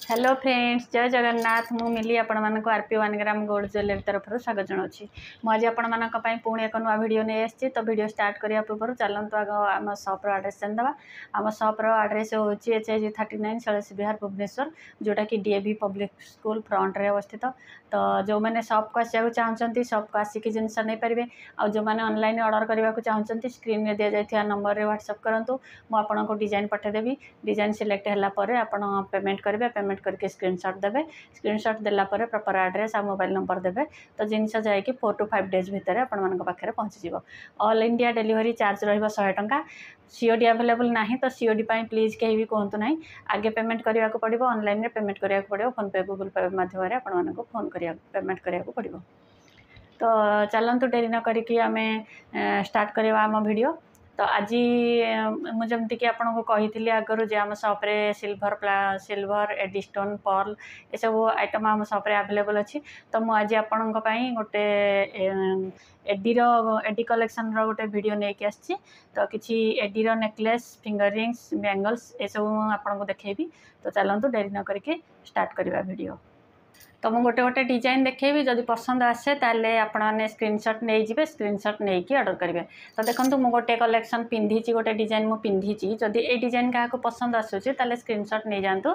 Hello friends, जय जगन्नाथ। मु मिली आपण मानक आरपी 1 ग्राम गोल्ड ज्वेलरी तरफ स्वागत जनावि। मुझे आपण मानक पुणी एक नुआ वीडियो नहीं आसी। तो वीडियो स्टार्ट करने पूर्व चलतु आग आम सप्र आड्रेस जानीदे। आम सप्र आड्रेस हूँ HIG 39 शैलेश विहार भुवनेश्वर, जोटा कि DAV पब्लिक स्कूल फ्रंट रे अवस्थित। तो जो मैंने सप को आसको चाहते सप को आसिक जिनस नहीं पारे। और जो मैंने ऑनलाइन ऑर्डर करने को चाहते स्क्रीन में दि जाइए नंबर रे व्हाट्सएप करूँ। मुझे डिजाइन पठेदेवी। डिजाइन सिलेक्ट होगापर आप पेमेंट करेंगे। पेमेंट करके स्क्रीनशॉट देवे। स्क्रीनशॉट देलापर प्रॉपर एड्रेस और मोबाइल नंबर देवे। तो जिनस जाकि 4 to 5 डेज भितर आपण पाखे पहुँची। ऑल इंडिया डिलीवरी चार्ज रहा 100 टंका। COD अवेलेबल ना तो COD प्लीज कहीं भी कहतु ना। आगे पेमेंट करने को पड़ो। ऑनलाइन रे पेमेंट करने को पड़ो। फोन पे गूगल पे माध्यम आपको फोन कर पेमेंट करने को पड़ो। तो चलतु डेरी न करिकी आम स्टार्ट करवा आम वीडियो। तो आज मुझे कि आपको कही आगर जे आम सप्रे सिल्वर एडिस्टोन पर्ल ये सब आइटम आम सप्रे आवेलेबल अच्छी। तो मुझे आपण गोटे एडी कलेक्शन गोटे वीडियो नहीं आसी। तो किसी एडीर नेकलेस फिंगर रिंग्स बैंगल्स ये सब आपको देखेबी। तो चलतु डेरी न करके स्टार्ट करवा वीडियो। तो मुझे गोटे गोटे डिजाइन देखेबी। जदि पसंद आसे ताले आपने स्क्रीनशॉट नहीं जिबे। स्क्रीनशॉट नहीं कि ऑर्डर करेंगे। तो देखो मुझे गोटे कलेक्शन पिंधी गोटे डिजाइन मुझे पिंधी। जदि ये डिजाइन क्या पसंद आसूसी ताले स्क्रीनशॉट नहीं जातु।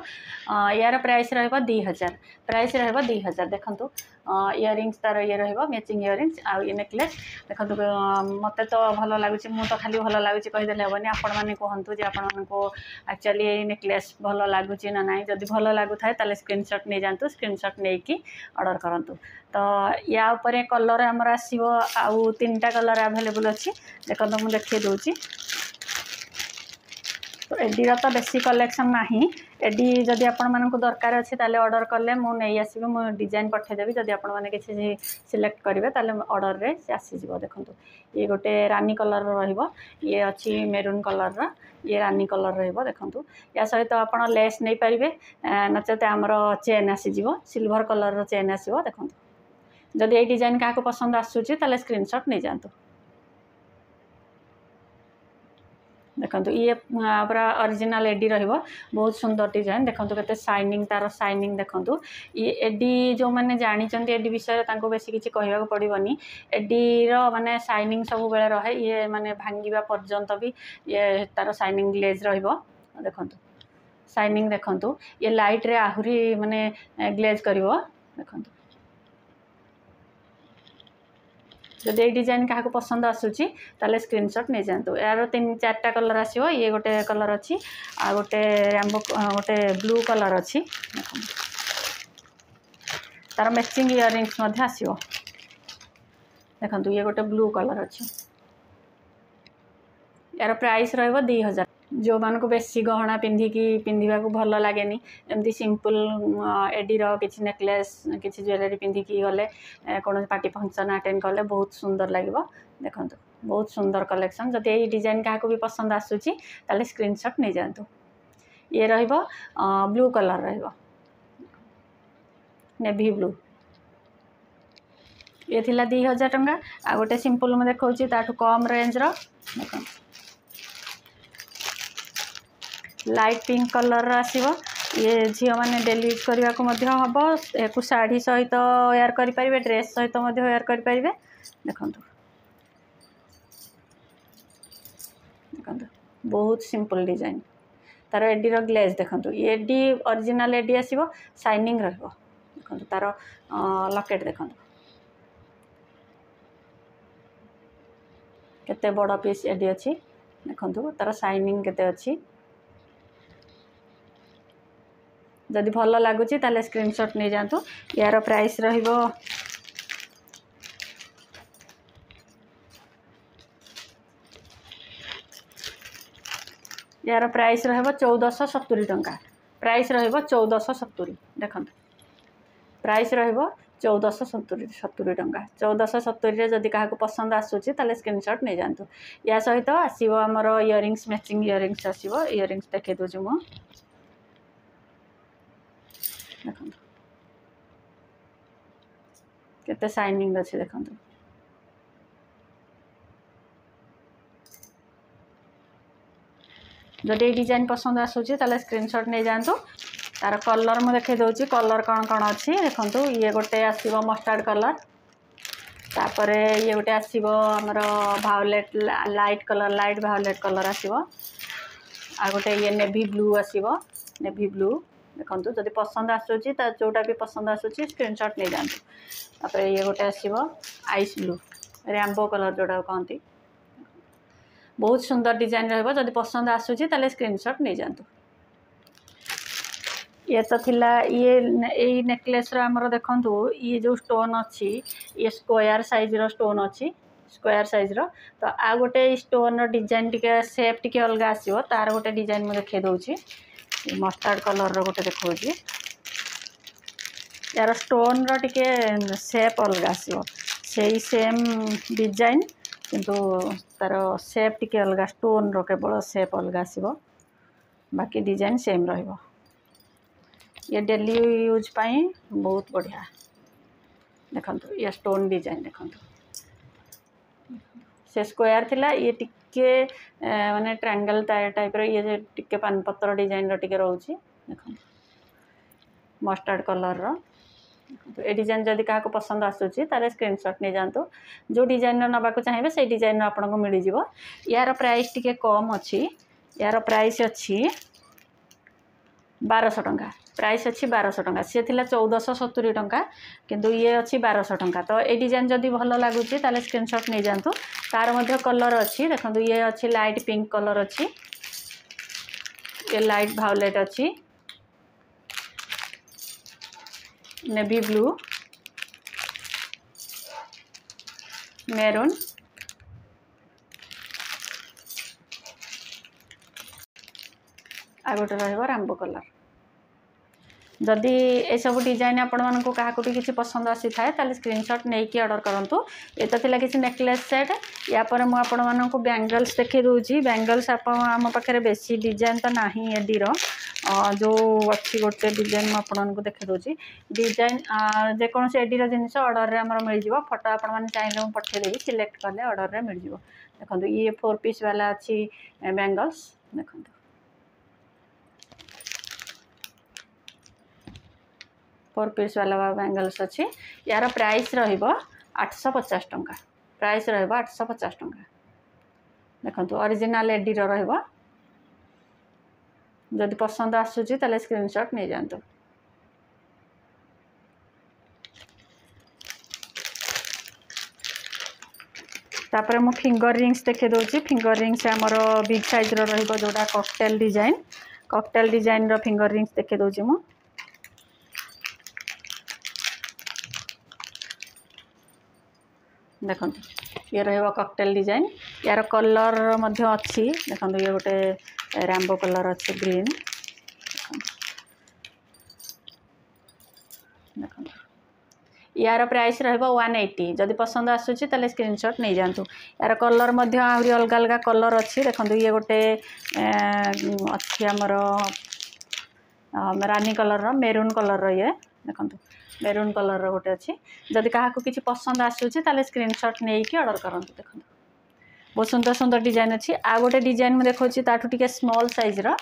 यार प्राइस रहा 2000। प्राइस रहा 2000। देखो इयरिंग्स तार ये रहा मैचिंग इयरिंग्स आ ये नेकलेस। देखो मत तो भल लगुच मुझे खाली भल लगुच कहीदेले हेनी। आपण मैंने कहतु जे आपको एक्चुअली ये नेकलेस भल लगुच ना ना। जदि भल लगुए ताले स्क्रीनशॉट नहीं जातु। स्क्रीनशॉट नहीं कि ऑर्डर करंतु। तो या ऊपर कलर आमर आसो आउ 3टा कलर अवेलेबल अच्छी। देखो मुझे देखिए दूसरी। तो एडीर तो बेसी कलेक्शन ना। एडी जदि आपण मानक दरकार अच्छी ताले ऑर्डर कले मु नहीं आसबि। मु डिजाइन पठेदेवी। जदि आपण माने किसी सिलेक्ट करेंगे ताले ऑर्डर रे से आसीजिवो। देखो ये गोटे रानी कलर रहिबो। ये अच्छी मेरून कलर ये रानी कलर रहिबो। देखो या सहित तो आप लेस नहीं पारे। नचेत आमर चेन आसीजिवो सिल्वर कलर चेन आसो। देखो जदि ये डिजाइन क्या पसंद आसूची ताले स्क्रीनशॉट नहीं जातु। देखो ये पूरा ओरिजिनल एडी रहिबो। बहुत सुंदर डिजाइन। देखो केते शाइनिंग तार शाइनिंग। देखो ये एडी जो मैंने जानी एडी विषय बेसी किसी कहवाक पड़ोनी। एडीर माने शाइनिंग सब बेले रहे। ये माने भांगा पर्यंत भी ये तार शाइनिंग ग्लेज रहिबो। देखो शाइनिंग देखो ये लाइट रे आहुरी माने ग्लेज करिवो। देखो जब ये डिजाइन क्या पसंद आसूची ताले स्क्रीनशॉट नहीं जातु। यार 3-4टा कलर आसो। ये गोटे कलर अच्छी आ गोटे रैम्बो गोटे ब्लू कलर अच्छी। तार मैचिंग इयरिंग्स आसो। देखो ये गोटे ब्लू कलर अच्छी। यार प्राइस रहा 2000। जो मान को बेसी गहना पिंधिका भल लगे एमती सिंपल एडीर किसी नेकलेस किसी ज्वेलरी पिंधिकी गले कौन पार्टी फंक्शन अटेंड कले बहुत सुंदर लगे। देखो बहुत सुंदर कलेक्शन। जब ये डिजाइन क्या भी पसंद आसूची ताले स्क्रीनशॉट नहीं जातु। ये रहिबो ब्लू कलर रहिबो नेवी ब्लू। ये थिला 2000 टंका। आ गोटे सिंपल में देखा ताठू कम रेंज रो। देखो लाइट पिंक कलर आसीबो। ये झी मैंने डेली यूज करने को हम एक शाढ़ी सहित वेयर करेंगे। ड्रेस सहित वेयर करेंगे। देखो देखो बहुत सिंपल डिजाइन तार एडीर ग्लेज। देखो ये एडी ओरिजिनल एडी आसीबो शाइनिंग रहिबो। देखो तार लकेट देखो केते बड़ पीस एडी अच्छी। देखो तार शाइनिंग केते अच्छी। जदि भल लगुच ताले स्क्रीनशॉट नहीं जातु। यार प्राइस रहिबो यार प्राइस रहिबो 1470 टंका। प्राइस रहिबो 1470। देखो प्राइस रहिबो 1470 टंका। 1470 जदि क्या पसंद आसूची ताले स्क्रीनशॉट नहीं जातु। या सहित आसीबो हमर इयरिंग्स मैचिंग इयरिंग्स आसीबो। इयरिंग्स देखे दूची मु। देखो केते शाइनिंग अच्छे। देखो जदि डिजाइन पसंद आसूची ताले स्क्रीनशॉट नहीं जातु। तार कलर मुझे देखे दूसरी कलर कौन कौन अच्छी देखो ये गोटे आसो मस्टार्ड कलर तापर ये गोटे आसो आमर violate light colour light violate colour आसो आ गोटे ये नेवी ब्लू आसो नेवी ब्लू देखो जदि पसंद आसूची जोटा भी पसंद आसूची स्क्रीनशॉट नहीं जातु तापर ये गोटे आसो आइस ब्लू रैम्बो कलर जोटा कहती बहुत सुंदर डिजाइन रही पसंद आसूची ताले स्क्रीनशॉट नहीं जातु ये तो थिला ये नेकलेस आमर देखु ये जो स्टोन अच्छी ये स्क्वायर साइज रो स्टोन अच्छी स्क्वायर साइज रो तो आ गोटे स्टोन रो डिजाइन टिके शेप टिके अलग आसीबो तार गोटे डिजाइन मु देखे दउची मस्टर्ड कलर रो गोटे देखौची यार स्टोन रो टिके शेप अलग आसीबो सेही सेम डिजाइन किंतु तार शेप टिके अलग स्टोन रो केवल शेप अलग आसीबो बाकी डिजाइन सेम रहिबो ये डेली यूज पाई बहुत बढ़िया देखो ये स्टोन डिजाइन देखो से स्क्वायर थिला ये टिके माने ट्रायंगल टाइप रो ये टिके पान पत्र डिजाइन रो टिके रहउची देखो मस्टर्ड कलर रो ए डिजाइन जदि का पसंद आसूची ताले स्क्रीनशॉट नहीं जानतु जो डिजाइन नबा को चाहिए से डिजाइन आपन को मिल जिवो यार प्राइस टिके कम अच्छी यार प्राइस अच्छी 1200 टंका प्राइस अच्छी 1200 टंका सी थिला 1470 टंका किंतु ये अच्छी 1200 टंका तो ये डिजाइन जदि भल लगुच ताले स्क्रीनशॉट नहीं जातु तार मध्य कलर अच्छी देखो ये अच्छी लाइट पिंक कलर अच्छी ये लाइट भायोलेट अच्छी नेवी ब्लू मेरून आ गोटे रहिबो रैम्बो कलर जदि ये सब डिजाइन आपण मानक क्या किसी पसंद आसी थाए ताले स्क्रीनशॉट नहीं कि ऑर्डर करूँ ये तो थिला किसी नेकलेस सेट यापर मुझे आपण मानक बैंगल्स देखी दूसरी बैंगल्स आम पाखे बेसी डिजाइन तो ना एडीर जो अच्छी गोटे डिजाइन मुझे देखी दूसरी डिजाइन जेकोसी एडीर जिनस ऑर्डर में मिल जाव फोटो आपने चाहिए पठेदेवी सिलेक्ट कले ऑर्डर में मिल जाव देखो ये 4 पीस वाला अच्छी बैंगल्स देखो 4 पीस वाला बैंगल्स अच्छी यार प्राइस रहिबो 850 टंका प्राइस रहिबो 850 टंका देखो ओरिजिनल एडी रहिबो जदि पसंद आसूची ताले स्क्रीनशॉट नहीं जानतु तापर मु फिंगर रिंग्स देखे दोची फिंगर रिंग्स हमर बिग साइज रो रहिबो जोडा कॉकटेल डिजाइन रो फिंगर रिंग्स देखे दोची मु देखो ये रहिबो कॉकटेल डिजाइन यार कलर मध्य अच्छी देखो ये गोटे रैम्बो कलर अच्छी ग्रीन देखो यार प्राइस रहिबो 180 जदि पसंद आसूची ताले स्क्रीनशॉट नहीं जानतु यार कलर मध्य आहरी अलग अलग कलर अच्छी देखो ये गोटे अच्छी आमर रानी कलर मेरून कलर ये देखो मेरून कलर गोटे अच्छी जदि क्या किसी पसंद आसूची ताले स्क्रीनशॉट नहीं कि ऑर्डर करूँ देखो बहुत सुंदर सुंदर डिजाइन अच्छी आ गोटे डिजाइन में देखो ताठू टिके स्मॉल साइज रो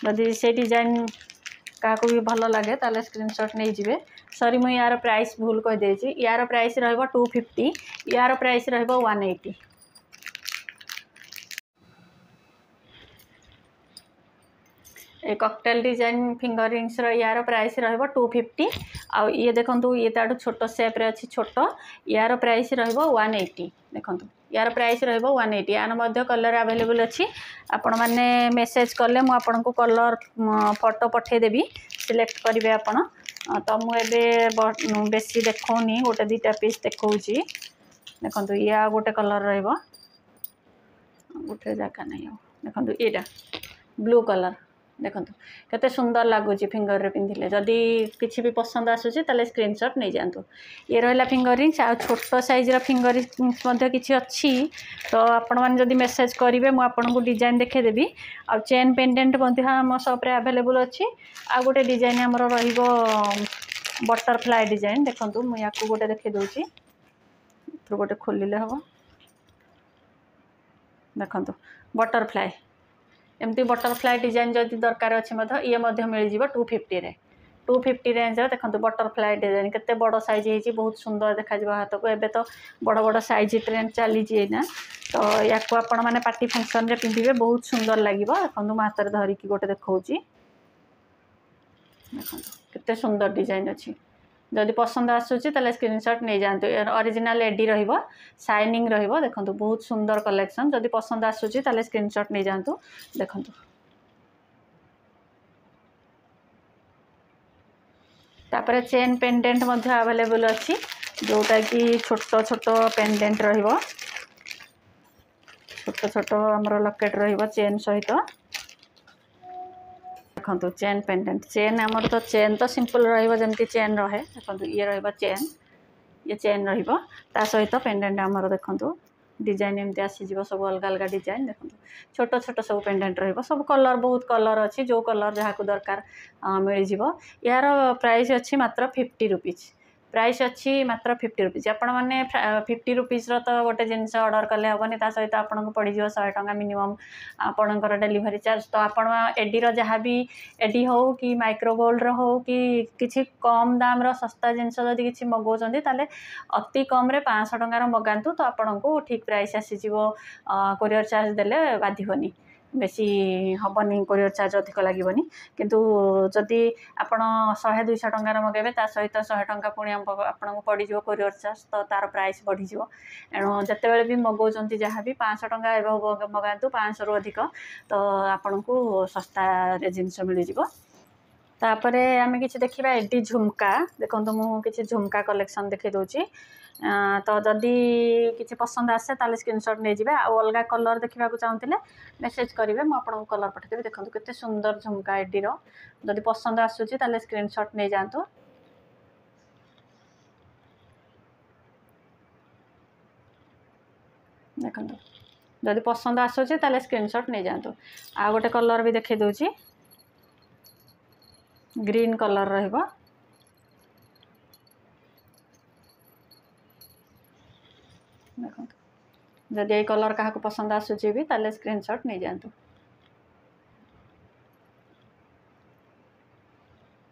जदि से डिजाइन क्या भी भल लगे ताले स्क्रीनशॉट नहीं जिवे सॉरी मुझे यार प्राइस भूल कह देछि यार प्राइस रहिबो 250 यार प्राइस रहिबो 180 ए कॉकटेल डिजाइन फिंगर रिंग्स यार प्राइस रहिबो 250 आ ये देखंतु ये ताडू छोटो शेप रे अच्छी छोटो यार प्राइस रहिबो 180 देखंतु यार प्राइस रहिबो 180 यार मध्य कलर अवेलेबल अच्छी आपण माने मेसेज कले मु आपन को कलर फोटो पठे देबी सिलेक्ट करिवे आपण तो मुझे बेसी देखौनी गोटे 2टा पीस देखौची देखंतु या गोटे कलर रहिबो गोटे जगह नहीं देखंतु एटा ब्लू कलर देखो केते सुंदर लगुच फिंगर रे पिंधिले जदि किसी भी पसंद आसूची ताले स्क्रीनशॉट नहीं जानतु ये रहा फिंगर रिंग्स आ छोटो साइज फिंगर रिंग्स किसी अच्छी तो आपण मैंने जदि मेसेज करेंगे मुझे आपन को डिजाइन देखे देबी आ चेन पेंडेंट आम शॉप अवेलेबल अच्छी आ गोटे डिजाइन आमर रहिबो बटरफ्लाई डिजाइन देखो मुझे गोटे देखे दूसरी गोटे खोलिले हम देखो बटरफ्लाई एमती बटरफ्लाई डिजाइन जदि दरकार अच्छी ये मिल जाव 250 रे 250 रेंज देखो बटरफ्लाई डिजाइन केते बड़ साइज है बहुत सुंदर देखा हाथ को एबे तो बड़ बड़ साइज ट्रेंड चली ना तो या आपण मैंने पार्टी फंक्शन रे पिंधिबे बहुत सुंदर लगे देखो मो हाथ में धरिकी गोटे देखौची देखो केते सुंदर डिजाइन अच्छी जदि पसंद आसूची ताले स्क्रीनशॉट नहीं जातु ओरिजिनल एडी रहिबो शाइनिंग रहिबो देखो बहुत सुंदर कलेक्शन जदि पसंद आसूची ताले स्क्रीनशॉट नहीं जातु देखो तापर चेन पेंडेंट मध्य अवेलेबल अच्छी जोटा कि छोट छोट पेंडेंट रहिबो छोट छोट हमर लकेट रहिबो चेन सहित देखो चेन पेंडेंट चेन आमर तो चेन तो सिंपल रही चेन रहे देखो ये रहा चेन ये चेन रा सहित पेंडेंट आमर देखो डिजाइन एमती आसीज सब अलग अलग डिजाइन देखो छोट छोट सब पेंडेंट रहिबो सब कलर बहुत कलर अच्छी जो कलर जहाँ को दरकार मिल जाव यार प्राइस अच्छी मात्र 50 रुपीज प्राइस अच्छी मात्र 50 रुपीज आपण मैंने 50 रुपीज तो गोटे जिनस ऑर्डर कले हेनी सहित आपको पड़ 100 टंका मिनिमम आपणकर डेलीवरी चार्ज तो आपण एडी जहाँ भी एडी हो कि माइक्रोगोल्ड हो कि किसी कम दाम सस्ता जिनस जदि किसी मगाउछन्ति ताले अति कम रे 500 टंकार मगातु तो आपन को ठीक प्राइस आसीज कोरियर चार्ज देले बाधिबनी बेसी हेनी कोरियर चार्ज अधिक लगे किंतु जदि आपण 100-200 टंकार मगेबे ता सहित 100 टंका पुणी आपको पड़ कोरियर चार्ज तो तार प्राइस बढ़ीज एणु जिते भी मगाउछन्ति जहाँ भी 500 टंका एवं मगातु 500 रु अधिक तो आपण को सस्ता जिनस मिल जाव तापर आम कि देखा एडी झुमका देखो मुझे झुमका कलेक्शन देखी दूची तो जदि किसी पसंद आसे ताले स्क्रीनशॉट नहीं जाए अलग कलर देखा चाहते मेसेज करेंगे मुझे कलर पठेदेवी देखो केते सुंदर झुमका एडी जदि पसंद आसूची ताले स्क्रीनशॉट नहीं जातु देखो जदि पसंद आसूची ताले स्क्रीनशॉट नहीं जातु आ गोटे कलर भी देखी दूची ग्रीन कलर रहिबा देखो जदि ये कलर क्या पसंद आसूची भी ताले स्क्रीनशॉट नहीं जातु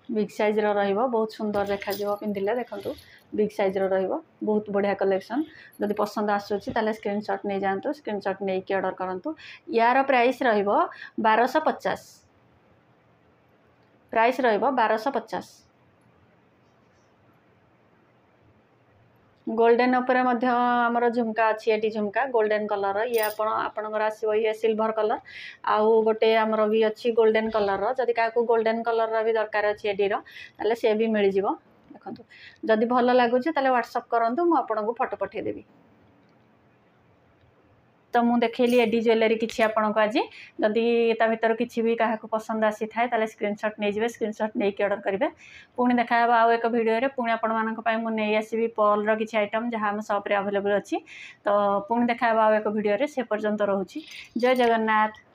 बिग साइज रहिबो बहुत सुंदर देखा पिंधिले देखो बिग साइज रहिबो बहुत बढ़िया कलेक्शन जदि पसंद आसूची ताले स्क्रीनशॉट नहीं जातु स्क्रीनशॉट नहीं कि ऑर्डर करंतु यार प्राइस रहिबो 1250 प्राइस रहिबो 1250 गोल्डन उपरे मध्य आमर झुमका अच्छी एटी झुमका गोल्डन कलर ये आपणकर आसो ये सिल्वर कलर आउ गोटे आमर भी अच्छी गोल्डन कलर जदि क्या गोल्डन कलर भी दरकार अच्छी एटी ताले से भी मिल जाव देखो जदि भल लगुच ताले व्हाट्सअप करूँ मुझे फोटो पठेदेवी तो मुझे देखली एडी ज्वेलरी किसी आपन को आज जदि भर किसी भी क्या पसंद आसी थाए स्क्रीनशॉट नहीं जाए स्क्रीनशॉट नहीं कि ऑर्डर करेंगे पुणी देखा आउ एक वीडियो पुणी आपण नहीं आसबि पर्ल किसी आइटम जहाँ आम शॉप रे अवेलेबल अच्छी तो पुणी देखा आउ एक वीडियो से पर्यंत रोची जय जगन्नाथ।